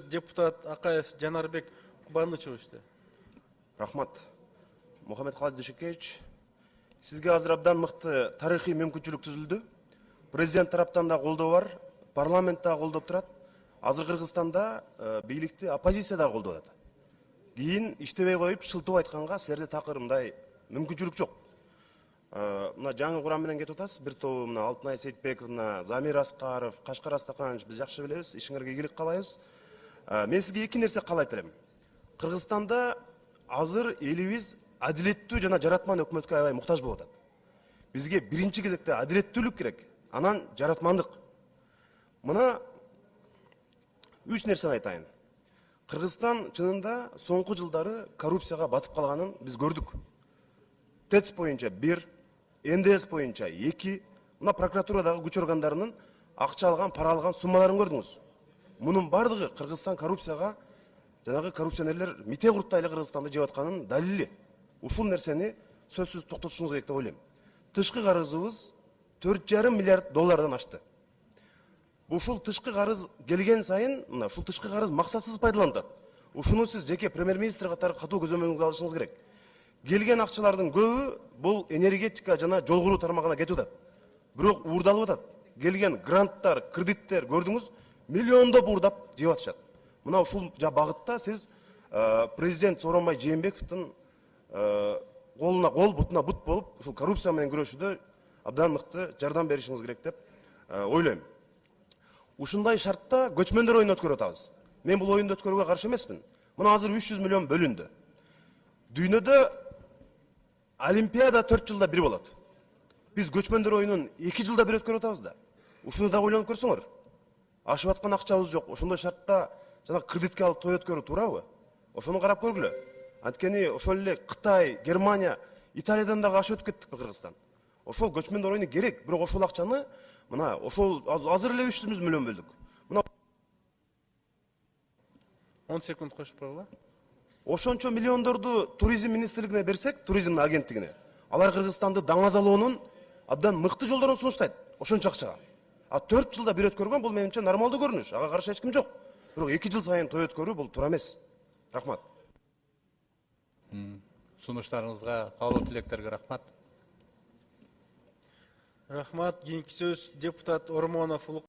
депутат Акаев Жанарбек Кубанычевич. Рахмат. Мухаммед Халид Дүйшекевич, сизге азыр абдан мыкты тарыхый мүмкүнчүлүк түзүлдү. Президент тараптан да колдоо бар, парламент да колдоп турат. Азыр Кыргызстанда бийликти оппозиция да колдоп атат. Кийин иштебей коюп, шылтып айтканга силерде такыр мындай мүмкүнчүлүк жок. Мына жаңы курам менен кетип атасыз. Бир тобу мына Алтынай Сейитбековна, Замир Аскаров, Кашкар Астаханович биз жакшы билебиз, ишиңерге ийгилик каалайбыз. Мен сизге эки нерсе каалайт элем. Кыргызстанда азыр элибиз адилеттүү жана жаратман өкмөткө аябай муктаж болуп атат. Бизге биринчи кезекте адилеттүүлүк керек, анан жаратмандык. Мына үч нерсени айтайын. Кыргызстан чынында соңку жылдары коррупцияга батып калганын биз көрдүк. ТЭЦ боюнча 1, НДС боюнча 2, мына прокуратурадагы күч органдарынын акча алган, пара алган суммаларын көрдүңүз. Мунун бардыгы Кыргызстан коррупцияга, жанагы коррупционерлер мите курттай эле Кыргызстанды жеп атканын далили. Ушул нерсени сөзсүз токтотушуңуз керек деп ойлойм. Тышкы карызыбыз 4,5 миллиард доллардан ашты. Ушул тышкы карыз келген сайын, мына ушул тышкы карыз максатсыз пайдаланылат. Ушуну сиз жеке премьер-министр катары катуу көзөмөлгө алышыңыз керек. Келген акчалардын көбү бул энергетика жана жол куруу тармагына кетип атат. Бирок уурдалып атат. Келген гранттар, кредиттер көрдүңүз, миллиондоп уурдап жеп атышат. Мына ушул багытта сиз президент Сооронбай Жээнбековдун колуна кол, бутуна бут болуп, ушул коррупция менен күрөшүүдө абдан мыкты жардам беришиңиз керек деп ойлойм. Ушундай шартта көчмөндөр оюнун өткөрүп атабыз. Мен бул оюнду өткөрүүгө каршы эмесмин. Мына азыр 300 миллион бөлүндү. Дүйнөдө Олимпиада 4 жылда бир болот. Биз көчмөндөр оюнун 2 жылда бир өткөрүп атабыз да. Ушуну да ойлонуп көрсөңөр. Ашып аткан акчабыз жок. Ошондой шартта жана кредитке алып той өткөрүү туурабы? Ошону карап көргүлө. Анткени ошол эле Кытай, Германия, Италиядан дагы ашып өтүп кеттикпи Кыргызстан. Ошол көчмөндөр оюну керек, бирок ошол акчаны мына ошол азыр эле 300 миллион бөлдүк. Мына 10 секунд кошуп койгула. Ошончо миллиондорду туризм министрлигине берсек, туризм агенттигине, алар Кыргызстанды даңазалоонун абдан мыкты жолдорун сунуштайт. Ошончо акчага. 4 жылда бир өткөргөн бул менимче нормалдуу көрүнүш. Ага каршы эч ким жок. Бирок 2 жыл сайын той өткөрүү бул туура эмес. Рахмат. Сунуштарыңызга, каалоо тилектерге рахмат. Рахмат. Кийинки сөз депутат Ормонов